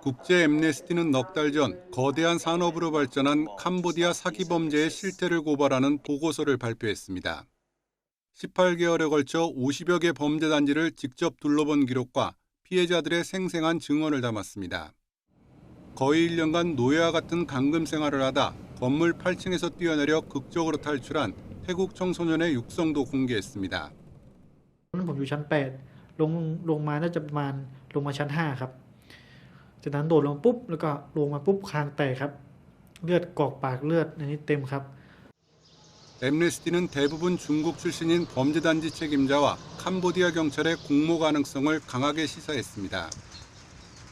국제 앰네스티는 넉 달 전 거대한 산업으로 발전한 캄보디아 사기 범죄의 실태를 고발하는 보고서를 발표했습니다. 18개월에 걸쳐 50여 개 범죄 단지를 직접 둘러본 기록과 피해자들의 생생한 증언을 담았습니다. 거의 1년간 노예와 같은 감금 생활을 하다 건물 8층에서 뛰어내려 극적으로 탈출한 태국 청소년의 육성도 공개했습니다. ผมอยู่ชั้น 8ลงมาน่าจะประมาณลงมาชั้น 5ครับจากนั้นโดดลงปุ๊บแล้วก็ลงมาปุ๊บคางแตกครับเลือดกอกปากเลือดในนี้เต็มครับ 앰네스티는 대부분 중국 출신인 범죄단지 책임자와 캄보디아 경찰의 공모 가능성을 강하게 시사했습니다.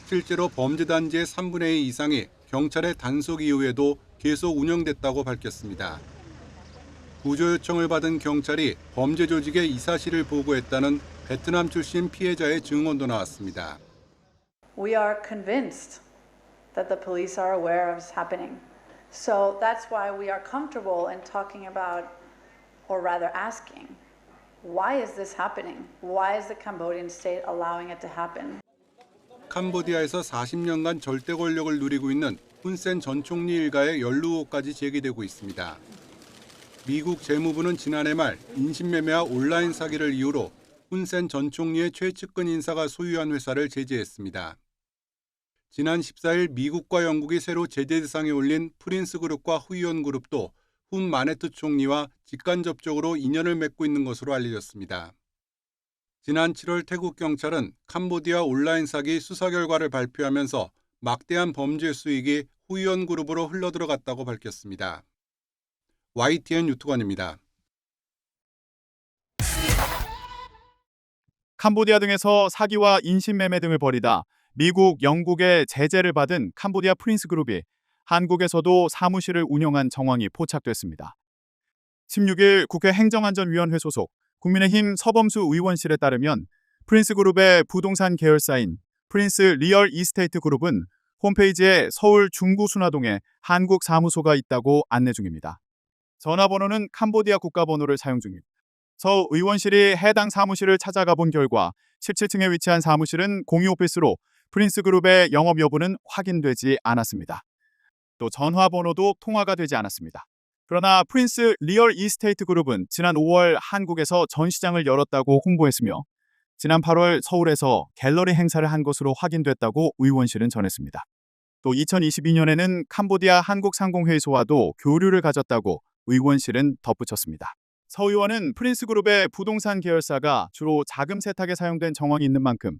실제로 범죄단지의 3분의 2 이상이 경찰의 단속 이후에도 계속 운영됐다고 밝혔습니다. 구조 요청을 받은 경찰이 범죄 조직에 이 사실을 보고했다는 베트남 출신 피해자의 증언도 나왔습니다. We are convinced that the police are aware of what's happening. So that's why we are comfortable in talking about, or rather asking, why is this happening? Why is the Cambodian state allowing it to happen? 캄보디아에서 40년간 절대 권력을 누리고 있는 훈센 전 총리 일가의 연루 의혹까지 제기되고 있습니다. 미국 재무부는 지난해 말 인신매매와 온라인 사기를 이유로 훈센 전 총리의 최측근 인사가 소유한 회사를 제재했습니다. 지난 14일 미국과 영국이 새로 제재 대상에 올린 프린스 그룹과 후이온 그룹도 훈 마네트 총리와 직간접적으로 인연을 맺고 있는 것으로 알려졌습니다. 지난 7월 태국 경찰은 캄보디아 온라인 사기 수사 결과를 발표하면서 막대한 범죄 수익이 후이온 그룹으로 흘러들어갔다고 밝혔습니다. YTN 유튜관입니다. 캄보디아 등에서 사기와 인신매매 등을 벌이다 미국, 영국의 제재를 받은 캄보디아 프린스 그룹이 한국에서도 사무실을 운영한 정황이 포착됐습니다. 16일 국회 행정안전위원회 소속 국민의힘 서범수 의원실에 따르면 프린스 그룹의 부동산 계열사인 프린스 리얼 이스테이트 그룹은 홈페이지에 서울 중구 순화동에 한국 사무소가 있다고 안내 중입니다. 전화번호는 캄보디아 국가번호를 사용 중입니다. 서 의원실이 해당 사무실을 찾아가 본 결과 17층에 위치한 사무실은 공유 오피스로 프린스 그룹의 영업 여부는 확인되지 않았습니다. 또 전화번호도 통화가 되지 않았습니다. 그러나 프린스 리얼 이스테이트 그룹은 지난 5월 한국에서 전시장을 열었다고 홍보했으며 지난 8월 서울에서 갤러리 행사를 한 것으로 확인됐다고 의원실은 전했습니다. 또 2022년에는 캄보디아 한국상공회의소와도 교류를 가졌다고 의원실은 덧붙였습니다. 서 의원은 프린스 그룹의 부동산 계열사가 주로 자금 세탁에 사용된 정황이 있는 만큼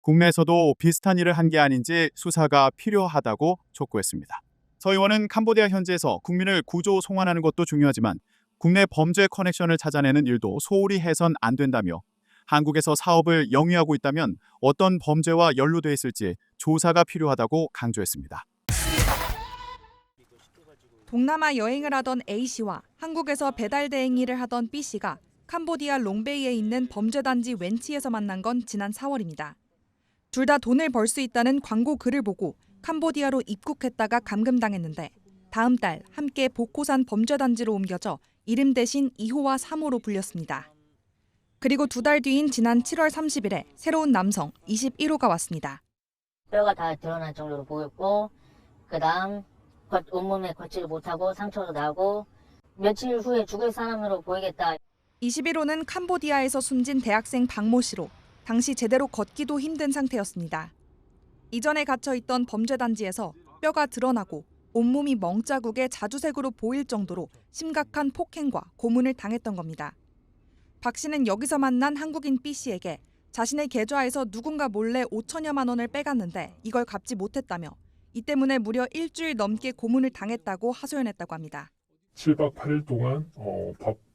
국내에서도 비슷한 일을 한 게 아닌지 수사가 필요하다고 촉구했습니다. 서 의원은 캄보디아 현지에서 국민을 구조 송환하는 것도 중요하지만 국내 범죄 커넥션을 찾아내는 일도 소홀히 해선 안 된다며 한국에서 사업을 영위하고 있다면 어떤 범죄와 연루돼 있을지 조사가 필요하다고 강조했습니다. 동남아 여행을 하던 A씨와 한국에서 배달 대행 일을 하던 B씨가 캄보디아 롱베이에 있는 범죄단지 웬치에서 만난 건 지난 4월입니다. 둘 다 돈을 벌 수 있다는 광고 글을 보고 캄보디아로 입국했다가 감금당했는데 다음 달 함께 보코산 범죄단지로 옮겨져 이름 대신 2호와 3호로 불렸습니다. 그리고 두 달 뒤인 지난 7월 30일에 새로운 남성 21호가 왔습니다. 뼈가 다 드러날 정도로 보였고 그다음 온몸에 걷지를 못하고 상처도 나고 며칠 후에 죽을 사람으로 보이겠다. 21호는 캄보디아에서 숨진 대학생 박모 씨로 당시 제대로 걷기도 힘든 상태였습니다. 이전에 갇혀있던 범죄단지에서 뼈가 드러나고 온몸이 멍자국에 자주색으로 보일 정도로 심각한 폭행과 고문을 당했던 겁니다. 박 씨는 여기서 만난 한국인 B 씨에게 자신의 계좌에서 누군가 몰래 5천여만 원을 빼갔는데 이걸 갚지 못했다며 이 때문에 무려 일주일 넘게 고문을 당했다고 하소연했다고 합니다. 7박 8일 동안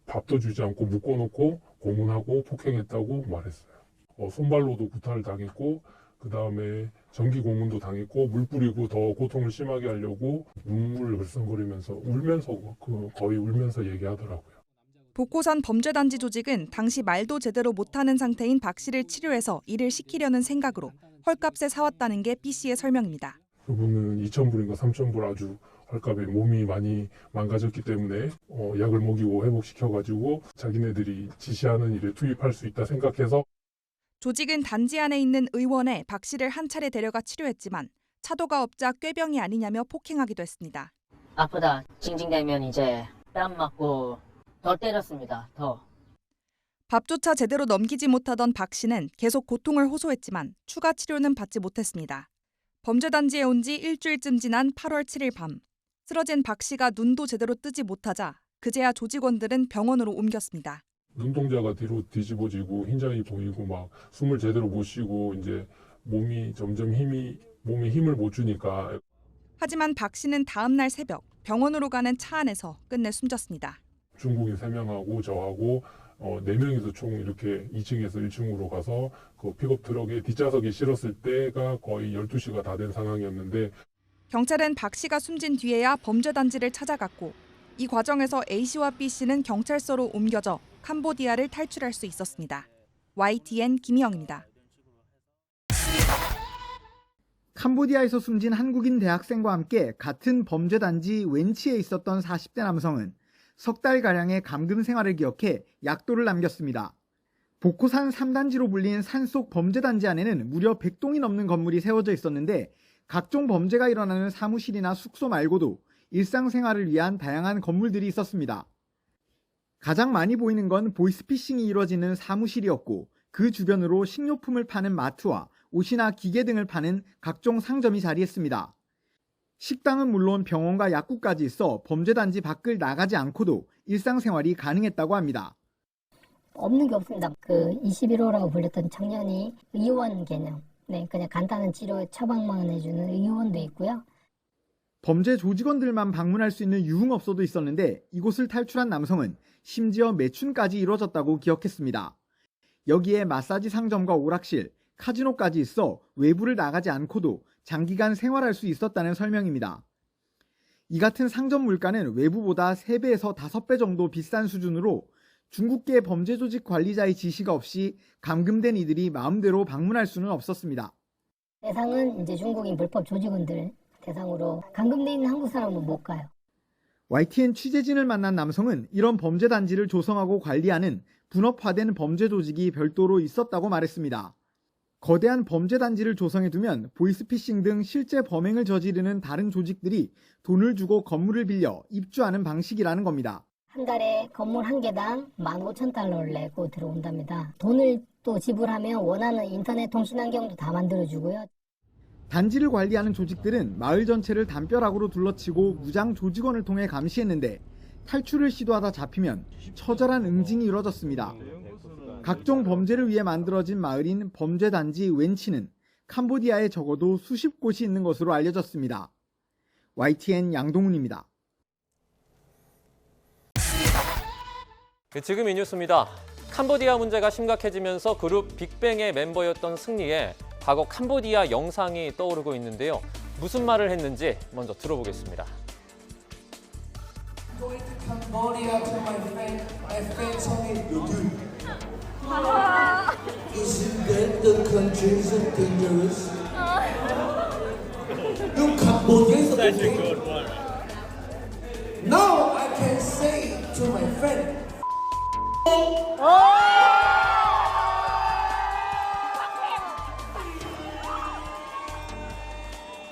밥도 주지 않고 묶어놓고 고문하고 폭행했다고 말했어요. 손발로도 구타를 당했고 그 다음에 전기 고문도 당했고 물 뿌리고 더 고통을 심하게 하려고 눈물을 글썽거리면서 울면서 거의 울면서 얘기하더라고요. 보코산 범죄단지 조직은 당시 말도 제대로 못하는 상태인 박 씨를 치료해서 일을 시키려는 생각으로 헐값에 사왔다는 게 B 씨의 설명입니다. 그분은 2,000불인가 3,000불 아주 헐값에 몸이 많이 망가졌기 때문에 약을 먹이고 회복시켜가지고 자기네들이 지시하는 일에 투입할 수 있다 생각해서 조직은 단지 안에 있는 의원에 박 씨를 한 차례 데려가 치료했지만 차도가 없자 꾀병이 아니냐며 폭행하기도 했습니다. 아프다 징징대면 이제 뺨 맞고 더 때렸습니다. 더. 밥조차 제대로 넘기지 못하던 박 씨는 계속 고통을 호소했지만 추가 치료는 받지 못했습니다. 범죄단지에 온 지 일주일쯤 지난 8월 7일 밤, 쓰러진 박 씨가 눈도 제대로 뜨지 못하자 그제야 조직원들은 병원으로 옮겼습니다. 눈동자가 뒤로 뒤집어지고 흰자이 보이고 막 숨을 제대로 못 쉬고 이제 몸이 점점 몸에 힘을 못 주니까. 하지만 박 씨는 다음 날 새벽 병원으로 가는 차 안에서 끝내 숨졌습니다. 중국인 3명하고 저하고 4명이서 총 이렇게 2층에서 1층으로 가서 그 픽업 트럭에 뒷좌석에 실었을 때가 거의 12시가 다 된 상황이었는데, 경찰은 박 씨가 숨진 뒤에야 범죄단지를 찾아갔고 이 과정에서 A 씨와 B 씨는 경찰서로 옮겨져 캄보디아를 탈출할 수 있었습니다. YTN 김희영입니다. 캄보디아에서 숨진 한국인 대학생과 함께 같은 범죄단지 웬치에 있었던 40대 남성은 석 달가량의 감금 생활을 기억해 약도를 남겼습니다. 보코산 3단지로 불린 산속 범죄단지 안에는 무려 100동이 넘는 건물이 세워져 있었는데 각종 범죄가 일어나는 사무실이나 숙소 말고도 일상생활을 위한 다양한 건물들이 있었습니다. 가장 많이 보이는 건 보이스피싱이 이루어지는 사무실이었고 그 주변으로 식료품을 파는 마트와 옷이나 기계 등을 파는 각종 상점이 자리했습니다. 식당은 물론 병원과 약국까지 있어 범죄단지 밖을 나가지 않고도 일상생활이 가능했다고 합니다. 없는 게 없습니다. 그 21호라고 불렸던 청년이 의원 개념, 그냥 간단한 치료 처방만 해주는 의원도 있고요. 범죄 조직원들만 방문할 수 있는 유흥업소도 있었는데 이곳을 탈출한 남성은 심지어 매춘까지 이루어졌다고 기억했습니다. 여기에 마사지 상점과 오락실, 카지노까지 있어 외부를 나가지 않고도 장기간 생활할 수 있었다는 설명입니다. 이 같은 상점 물가는 외부보다 3배에서 5배 정도 비싼 수준으로 중국계 범죄 조직 관리자의 지시가 없이 감금된 이들이 마음대로 방문할 수는 없었습니다. 대상은 이제 중국인 불법 조직원들 대상으로 감금돼 있는 한국 사람은 못 가요. YTN 취재진을 만난 남성은 이런 범죄 단지를 조성하고 관리하는 분업화된 범죄 조직이 별도로 있었다고 말했습니다. 거대한 범죄 단지를 조성해두면 보이스피싱 등 실제 범행을 저지르는 다른 조직들이 돈을 주고 건물을 빌려 입주하는 방식이라는 겁니다. 한 달에 건물 한 개당 15,000달러를 내고 들어온답니다. 돈을 또 지불하면 원하는 인터넷 통신 환경도 다 만들어주고요. 단지를 관리하는 조직들은 마을 전체를 담벼락으로 둘러치고 무장 조직원을 통해 감시했는데 탈출을 시도하다 잡히면 처절한 응징이 이뤄졌습니다. 각종 범죄를 위해 만들어진 마을인 범죄단지 웬치는 캄보디아에 적어도 수십 곳이 있는 것으로 알려졌습니다. YTN 양동훈입니다. 지금 이 뉴스입니다. 캄보디아 문제가 심각해지면서 그룹 빅뱅의 멤버였던 승리에 과거 캄보디아 영상이 떠오르고 있는데요. 무슨 말을 했는지 먼저 들어보겠습니다. Isn't that the countries of dangerous? You Cambodia is okay. Now I can say to my friend.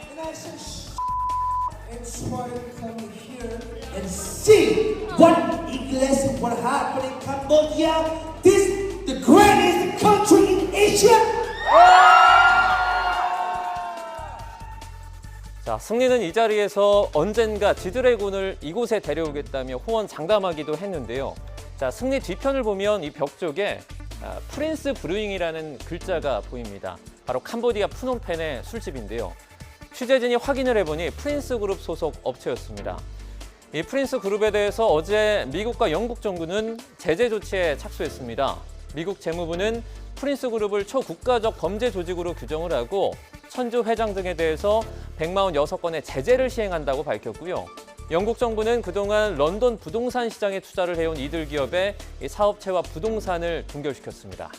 And I said, and try to come here and see what English, what happened in Cambodia. This the greatest country in Asia. 자, 승리는 이 자리에서 언젠가 지드래곤을 이곳에 데려오겠다며 호언 장담하기도 했는데요. 자, 승리 뒤편을 보면 이 벽 쪽에 프린스 브루잉이라는 글자가 보입니다. 바로 캄보디아 프놈펜의 술집인데요. 취재진이 확인을 해보니 프린스 그룹 소속 업체였습니다. 이 프린스 그룹에 대해서 어제 미국과 영국 정부는 제재 조치에 착수했습니다. 미국 재무부는 프린스 그룹을 초국가적 범죄 조직으로 규정을 하고 천주 회장 등에 대해서 146건의 제재를 시행한다고 밝혔고요. 영국 정부는 그동안 런던 부동산 시장에 투자를 해온 이들 기업의 사업체와 부동산을 동결시켰습니다.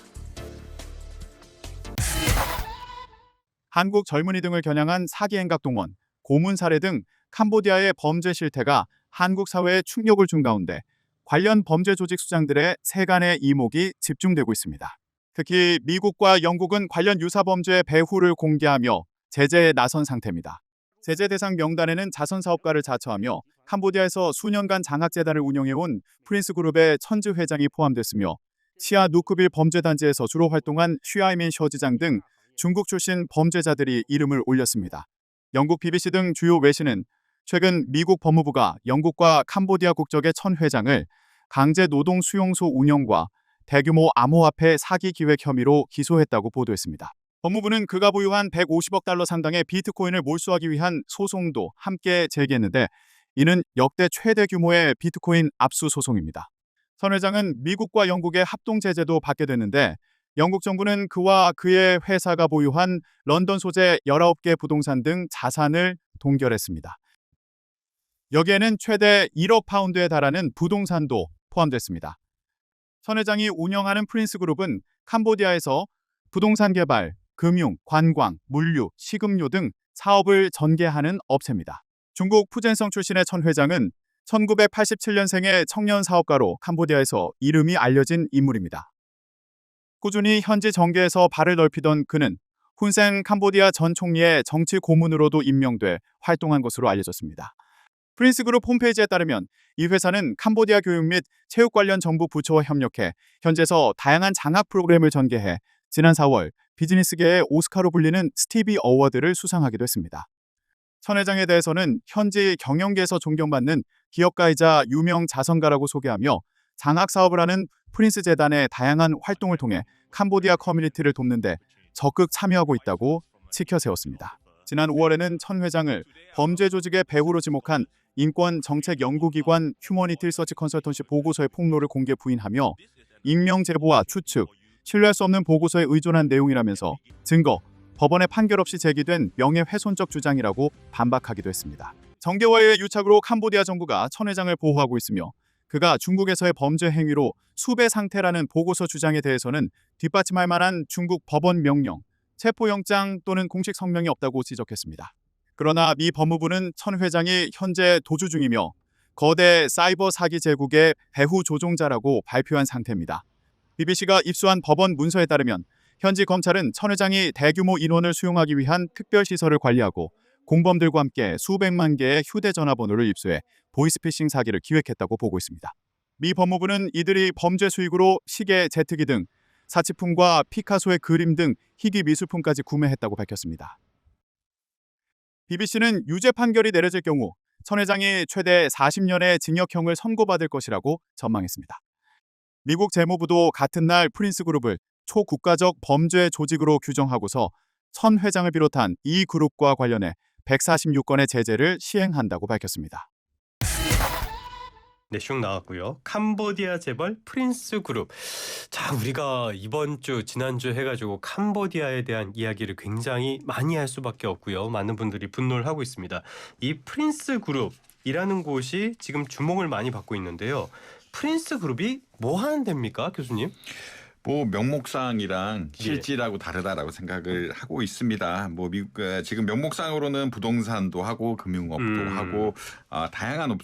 한국 젊은이 등을 겨냥한 사기 행각 동원, 고문 살해 등 캄보디아의 범죄 실태가 한국 사회에 충격을 준 가운데 관련 범죄 조직 수장들의 세간의 이목이 집중되고 있습니다. 특히 미국과 영국은 관련 유사 범죄의 배후를 공개하며 제재에 나선 상태입니다. 제재 대상 명단에는 자선 사업가를 자처하며 캄보디아에서 수년간 장학재단을 운영해온 프린스 그룹의 천즈 회장이 포함됐으며 시아 누크빌 범죄단지에서 주로 활동한 슈아이민 셔지장 등 중국 출신 범죄자들이 이름을 올렸습니다. 영국 BBC 등 주요 외신은 최근 미국 법무부가 영국과 캄보디아 국적의 천 회장을 강제 노동 수용소 운영과 대규모 암호화폐 사기 기획 혐의로 기소했다고 보도했습니다. 법무부는 그가 보유한 150억 달러 상당의 비트코인을 몰수하기 위한 소송도 함께 제기했는데 이는 역대 최대 규모의 비트코인 압수 소송입니다. 선 회장은 미국과 영국의 합동 제재도 받게 됐는데 영국 정부는 그와 그의 회사가 보유한 런던 소재 19개 부동산 등 자산을 동결했습니다. 여기에는 최대 1억 파운드에 달하는 부동산도 포함됐습니다. 선 회장이 운영하는 프린스 그룹은 캄보디아에서 부동산 개발, 금융, 관광, 물류, 식음료 등 사업을 전개하는 업체입니다. 중국 푸젠성 출신의 천 회장은 1987년생의 청년 사업가로 캄보디아에서 이름이 알려진 인물입니다. 꾸준히 현지 정계에서 발을 넓히던 그는 훈센 캄보디아 전 총리의 정치 고문으로도 임명돼 활동한 것으로 알려졌습니다. 프린스 그룹 홈페이지에 따르면 이 회사는 캄보디아 교육 및 체육 관련 정부 부처와 협력해 현지에서 다양한 장학 프로그램을 전개해 지난 4월 비즈니스계의 오스카로 불리는 스티비 어워드를 수상하기도 했습니다. 천 회장에 대해서는 현지 경영계에서 존경받는 기업가이자 유명 자선가라고 소개하며 장학 사업을 하는 프린스 재단의 다양한 활동을 통해 캄보디아 커뮤니티를 돕는 데 적극 참여하고 있다고 치켜세웠습니다. 지난 5월에는 천 회장을 범죄 조직의 배후로 지목한 인권 정책 연구기관 휴머니티 리서치 컨설턴시 보고서의 폭로를 공개 부인하며 익명 제보와 추측, 신뢰할 수 없는 보고서에 의존한 내용이라면서 증거, 법원의 판결 없이 제기된 명예훼손적 주장이라고 반박하기도 했습니다. 정계와의 유착으로 캄보디아 정부가 천 회장을 보호하고 있으며 그가 중국에서의 범죄 행위로 수배 상태라는 보고서 주장에 대해서는 뒷받침할 만한 중국 법원 명령, 체포영장 또는 공식 성명이 없다고 지적했습니다. 그러나 미 법무부는 천 회장이 현재 도주 중이며 거대 사이버 사기 제국의 배후 조종자라고 발표한 상태입니다. BBC가 입수한 법원 문서에 따르면 현지 검찰은 천 회장이 대규모 인원을 수용하기 위한 특별시설을 관리하고 공범들과 함께 수백만 개의 휴대전화번호를 입수해 보이스피싱 사기를 기획했다고 보고 있습니다. 미 법무부는 이들이 범죄 수익으로 시계, 제트기 등 사치품과 피카소의 그림 등 희귀 미술품까지 구매했다고 밝혔습니다. BBC는 유죄 판결이 내려질 경우 천 회장이 최대 40년의 징역형을 선고받을 것이라고 전망했습니다. 미국 재무부도 같은 날 프린스 그룹을 초국가적 범죄 조직으로 규정하고서 천 회장을 비롯한 이 그룹과 관련해 146건의 제재를 시행한다고 밝혔습니다. 네, 슉 나왔고요. 캄보디아 재벌 프린스 그룹. 자, 우리가 이번 주, 지난주 해가지고 캄보디아에 대한 이야기를 굉장히 많이 할 수밖에 없고요. 많은 분들이 분노를 하고 있습니다. 이 프린스 그룹이라는 곳이 지금 주목을 많이 받고 있는데요. 프린스 그룹이 뭐 하는 데입니까, 교수님? 뭐 명목상이랑 실질하고 다르다라고 생각을 하고 있습니다. 뭐 미국 지금 명목상으로는 부동산도 하고 금융업도 하고 다양한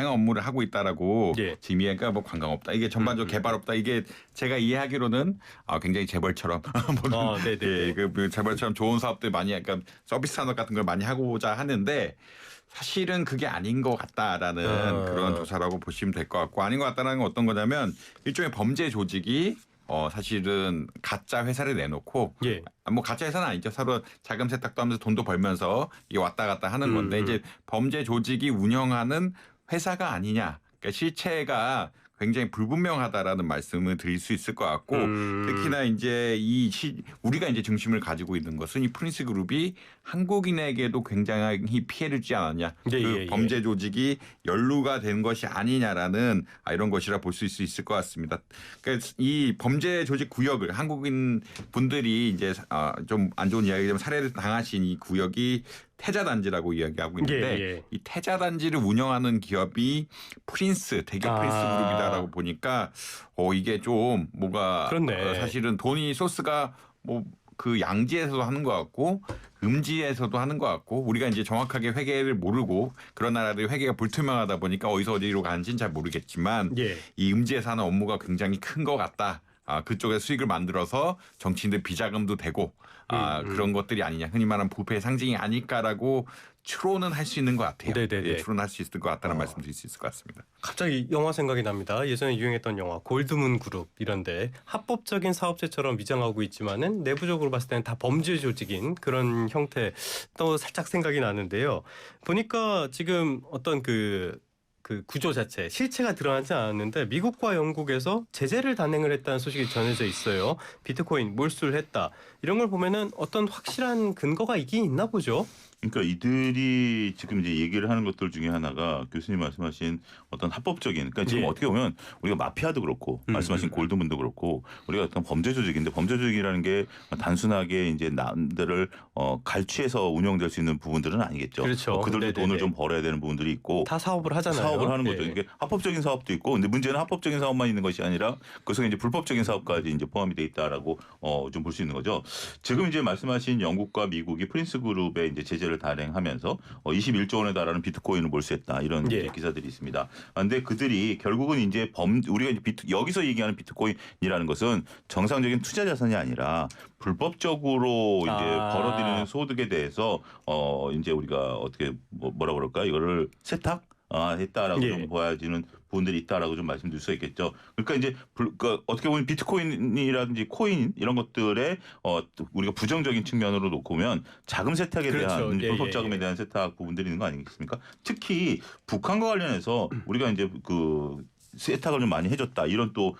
업무를 하고 있다라고 지금 이해가 뭐 관광업다 이게 전반적으로 개발업다 이게 제가 이해하기로는 굉장히 재벌처럼 그 재벌처럼 좋은 사업들 많이 약간 서비스 산업 같은 걸 많이 하고자 하는데. 사실은 그게 아닌 것 같다라는 그런 조사라고 보시면 될 것 같고 아닌 것 같다는 건 어떤 거냐면 일종의 범죄 조직이 사실은 가짜 회사를 내놓고 뭐 가짜 회사는 아니죠. 서로 자금 세탁도 하면서 돈도 벌면서 이게 왔다 갔다 하는 건데 이제 범죄 조직이 운영하는 회사가 아니냐. 그러니까 실체가 굉장히 불분명하다라는 말씀을 드릴 수 있을 것 같고 특히나 이제 우리가 이제 중심을 가지고 있는 것은 이 프린스 그룹이 한국인에게도 굉장히 피해를 주지 않았냐 범죄 조직이 연루가 된 것이 아니냐라는 이런 것이라 볼 수 있을 것 같습니다. 그러니까 이 범죄 조직 구역을 한국인 분들이 이제 좀 안 좋은 이야기지만 살해를 당하신 이 구역이 태자단지라고 이야기하고 있는데 이 태자단지를 운영하는 기업이 대기업 프린스 그룹이다라고 보니까 이게 좀 뭐가 사실은 돈이 소스가 뭐 그 양지에서도 하는 것 같고 음지에서도 하는 것 같고 우리가 이제 정확하게 회계를 모르고 그런 나라들이 회계가 불투명하다 보니까 어디서 어디로 가는지는 잘 모르겠지만 이 음지에서 하는 업무가 굉장히 큰 것 같다. 그쪽에 수익을 만들어서 정치인들 비자금도 되고 그런 것들이 아니냐, 흔히 말하는 부패의 상징이 아닐까라고 추론은 할 수 있는 것 같아요. 네네네. 예, 추론할 수 있을 것 같다는 말씀드릴 수 있을 것 같습니다. 갑자기 영화 생각이 납니다. 예전에 유행했던 영화 골드문 그룹 이런데 합법적인 사업체처럼 위장하고 있지만은 내부적으로 봤을 때는 다 범죄 조직인 그런 형태 또 살짝 생각이 나는데요. 보니까 지금 어떤 그 구조 자체, 실체가 드러나지 않았는데 미국과 영국에서 제재를 단행을 했다는 소식이 전해져 있어요. 비트코인 몰수를 했다. 이런 걸 보면은 어떤 확실한 근거가 있긴 있나 보죠. 그러니까 이들이 지금 이제 얘기를 하는 것들 중에 하나가 교수님 말씀하신 어떤 합법적인, 그러니까 지금 어떻게 보면 우리가 마피아도 그렇고 말씀하신 골드문도 그렇고 우리가 어떤 범죄 조직인데, 범죄 조직이라는 게 단순하게 이제 남들을 갈취해서 운영될 수 있는 부분들은 아니겠죠. 그렇죠. 그들도 네네네. 돈을 좀 벌어야 되는 부분들이 있고 다 사업을 하잖아요. 사업을 하는 거죠. 네. 이게 합법적인 사업도 있고, 근데 문제는 합법적인 사업만 있는 것이 아니라 그 속에 이제 불법적인 사업까지 이제 포함이 돼 있다라고 좀 볼 수 있는 거죠. 지금 이제 말씀하신 영국과 미국이 프린스 그룹의 이제 제재를 단행하면서 21조 원에 달하는 비트코인을 몰수했다, 이런 이제 기사들이 있습니다. 그런데 그들이 결국은 이제 우리가 이제 여기서 얘기하는 비트코인이라는 것은 정상적인 투자 자산이 아니라 불법적으로 이제 벌어들이는 소득에 대해서 이제 우리가 어떻게 뭐라 그럴까, 이거를 세탁 했다라고 좀 보여지는 부분들이 있다라고 좀 말씀드릴 수 있겠죠. 그러니까 이제 어떻게 보면 비트코인이라든지 코인 이런 것들의 우리가 부정적인 측면으로 놓고 보면 자금 세탁에 대한 불법 자금에 대한 세탁 부분들이 있는 거 아니겠습니까? 특히 북한과 관련해서 우리가 이제 세탁을 좀 많이 해줬다, 이런 또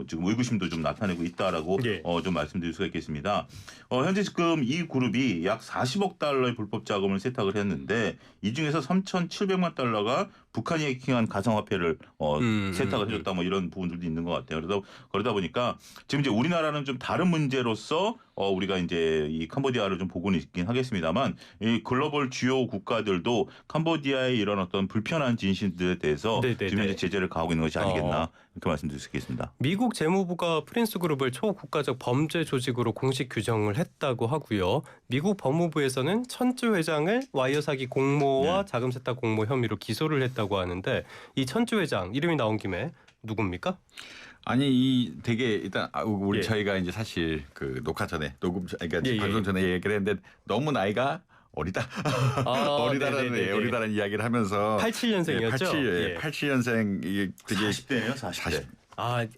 지금 의구심도 좀 나타내고 있다라고 좀 말씀드릴 수가 있겠습니다. 현재 지금 이 그룹이 약 40억 달러의 불법 자금을 세탁을 했는데 이 중에서 3,700만 달러가 북한이 해킹한 가상화폐를 세탁을 해줬다, 뭐 이런 부분들도 있는 것 같아요. 그러다 보니까 지금 이제 우리나라는 좀 다른 문제로서 우리가 이제 이 캄보디아를 좀 보고는 있긴 하겠습니다만, 이 글로벌 주요 국가들도 캄보디아의 이런 어떤 불편한 진실들에 대해서 지금 이제 제재를 가하고 있는 것이 아니겠나, 이렇게 말씀드릴 수 있겠습니다. 미국 재무부가 프린스 그룹을 초국가적 범죄 조직으로 공식 규정을 했다고 하고요. 미국 법무부에서는 천주 회장을 와이어 사기 공모와 자금 세탁 공모 혐의로 기소를 했다고 하는데, 이 천주 회장 이름이 나온 김에 누굽니까? 아니, 이 되게 일단 우리 저희가 이제 사실 그 녹화 전에 그러니까 방송 전에 얘기를 했는데 너무 나이가 어리다. 어리다라는 이야기를 하면서 87년생이었죠. 87년생, 이게 되게 40대예요, 40대.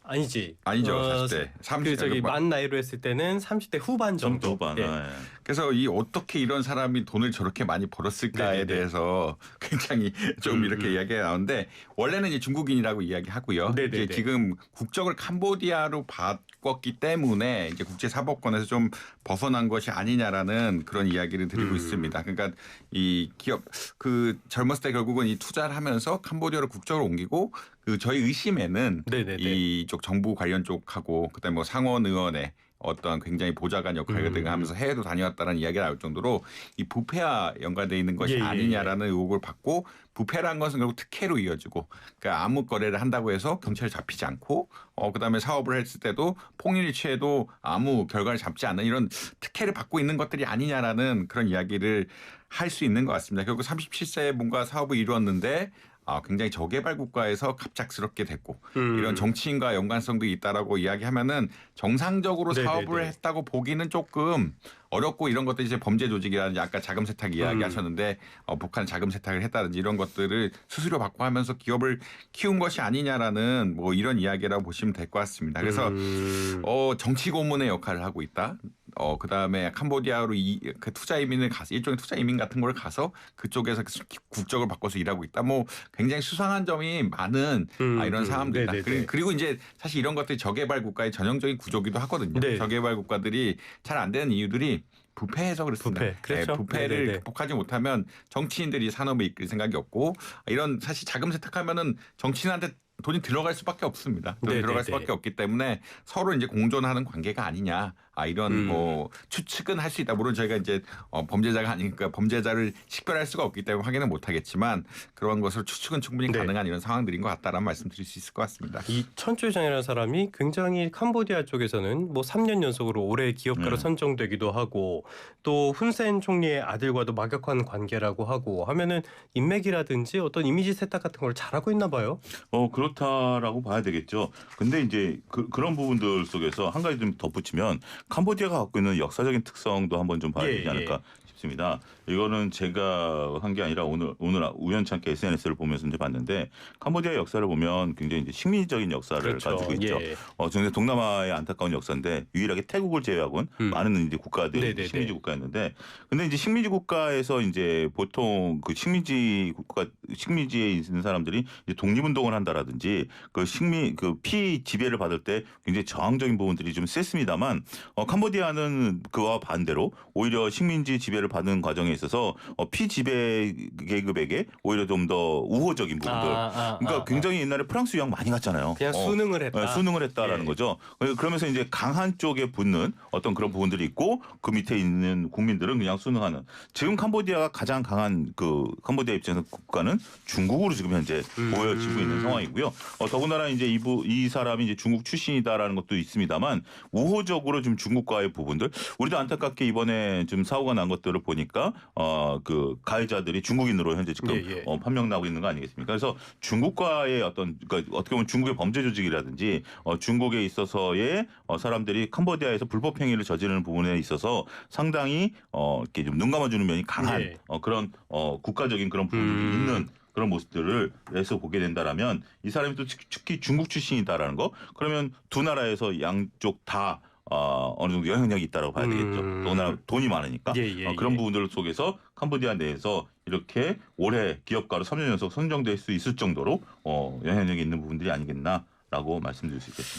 아니지. 아니죠, 40대. 30대. 만 나이로 했을 때는 30대 후반 정도. 그래서 어떻게 이런 사람이 돈을 저렇게 많이 벌었을까에 대해서 굉장히 좀 이렇게 이야기가 나오는데, 원래는 이제 중국인이라고 이야기하고요. 이제 지금 국적을 캄보디아로 바꿨기 때문에 이제 국제사법권에서 좀 벗어난 것이 아니냐라는 그런 이야기를 드리고 있습니다. 그러니까 이 기업 젊었을 때 결국은 이 투자를 하면서 캄보디아로 국적을 옮기고, 저희 의심에는 이쪽 정부 관련 쪽하고 그다음에 뭐 상원 의원의 어떤 굉장히 보좌관 역할 등을 하면서 해외도 다녀왔다는 이야기가 나올 정도로 이 부패와 연관되어 있는 것이 아니냐라는 의혹을 받고, 부패란 것은 결국 특혜로 이어지고, 그러니까 아무 거래를 한다고 해서 경찰에 잡히지 않고 그다음에 사업을 했을 때도 폭리를 취해도 아무 결과를 잡지 않는 이런 특혜를 받고 있는 것들이 아니냐라는 그런 이야기를 할 수 있는 것 같습니다. 결국 37세에 뭔가 사업을 이루었는데 굉장히 저개발 국가에서 갑작스럽게 됐고, 이런 정치인과 연관성도 있다라고 이야기하면은 정상적으로 사업을 했다고 보기는 조금 어렵고, 이런 것들이 이제 범죄 조직이라든지 아까 자금 세탁 이야기하셨는데 북한 자금 세탁을 했다든지 이런 것들을 수수료 받고 하면서 기업을 키운 것이 아니냐라는 뭐 이런 이야기라고 보시면 될 것 같습니다. 그래서 정치 고문의 역할을 하고 있다. 그다음에 캄보디아로 그 투자 이민을 가서, 일종의 투자 이민 같은 걸 가서 그쪽에서 국적을 바꿔서 일하고 있다. 뭐 굉장히 수상한 점이 많은 이런 사람들이다. 그리고 이제 사실 이런 것들이 저개발 국가의 전형적인 구조기도 하거든요. 저개발 국가들이 잘 안 되는 이유들이 부패해서 그렇습니다. 부패를 극복하지 못하면 정치인들이 산업을 이끌 생각이 없고, 이런 사실 자금 세탁하면은 정치인한테 돈이 들어갈 수밖에 없습니다. 들어갈 수밖에 없기 때문에 서로 이제 공존하는 관계가 아니냐, 이런 뭐 추측은 할 수 있다. 물론 저희가 이제 범죄자가 아니니까 범죄자를 식별할 수가 없기 때문에 확인은 못하겠지만, 그런 것을 추측은 충분히 가능한 이런 상황들인 것 같다라는 말씀드릴 수 있을 것 같습니다. 이 천주 회장이라는 사람이 굉장히 캄보디아 쪽에서는 뭐 3년 연속으로 올해 기업가로 선정되기도 하고, 또 훈센 총리의 아들과도 막역한 관계라고 하고 하면은 인맥이라든지 어떤 이미지 세탁 같은 걸 잘하고 있나 봐요. 그렇다라고 봐야 되겠죠. 근데 이제 그런 부분들 속에서 한 가지 좀 덧붙이면 캄보디아가 갖고 있는 역사적인 특성도 한번 좀 봐야 되지 않을까 싶습니다. 이거는 제가 한 게 아니라 오늘 우연찮게 SNS를 보면서 이제 봤는데 캄보디아 역사를 보면 굉장히 이제 식민지적인 역사를 그렇죠. 가지고 있죠. 저는 동남아의 안타까운 역사인데 유일하게 태국을 제외하고는 많은 이제 국가들이 식민지 국가였는데, 근데 이제 식민지 국가에서 이제 보통 그 식민지에 있는 사람들이 이제 독립운동을 한다라든지 그 피지배를 받을 때 굉장히 저항적인 부분들이 좀 셌습니다만, 캄보디아는 그와 반대로 오히려 식민지 지배를 받는 과정에 있어서 피지배 계급에게 오히려 좀 더 우호적인 부분들. 그러니까 굉장히 옛날에 프랑스 유학 많이 갔잖아요. 그냥 수능을 했다. 수능을 했다라는 거죠. 그러면서 이제 강한 쪽에 붙는 어떤 그런 부분들이 있고 그 밑에 있는 국민들은 그냥 순응하는. 지금 캄보디아가 가장 강한 캄보디아 입장에서 국가는 중국으로 지금 현재 보여지고 있는 상황이고요. 더군다나 이제 이 사람이 이제 중국 출신이다라는 것도 있습니다만 우호적으로 좀 중국과의 부분들, 우리도 안타깝게 이번에 좀 사고가 난 것들을 보니까 그 가해자들이 중국인으로 현재 지금 판명 나고 있는 거 아니겠습니까? 그래서 중국과의 그러니까 어떻게 보면 중국의 범죄 조직이라든지 중국에 있어서의 사람들이 캄보디아에서 불법 행위를 저지르는 부분에 있어서 상당히 이렇게 좀 눈 감아주는 면이 강한 그런 국가적인 그런 부분이 있는 그런 모습들을 해서 보게 된다라면, 이 사람이 또 특히 중국 출신이다라는 거, 그러면 두 나라에서 양쪽 다 어느 정도 영향력이 있다고 봐야 되겠죠. 더구나 돈이 많으니까. 그런 부분들 속에서 캄보디아 내에서 이렇게 올해 기업가로 3년 연속 선정될 수 있을 정도로 영향력이 있는 부분들이 아니겠나라고 말씀드릴 수 있겠습니다.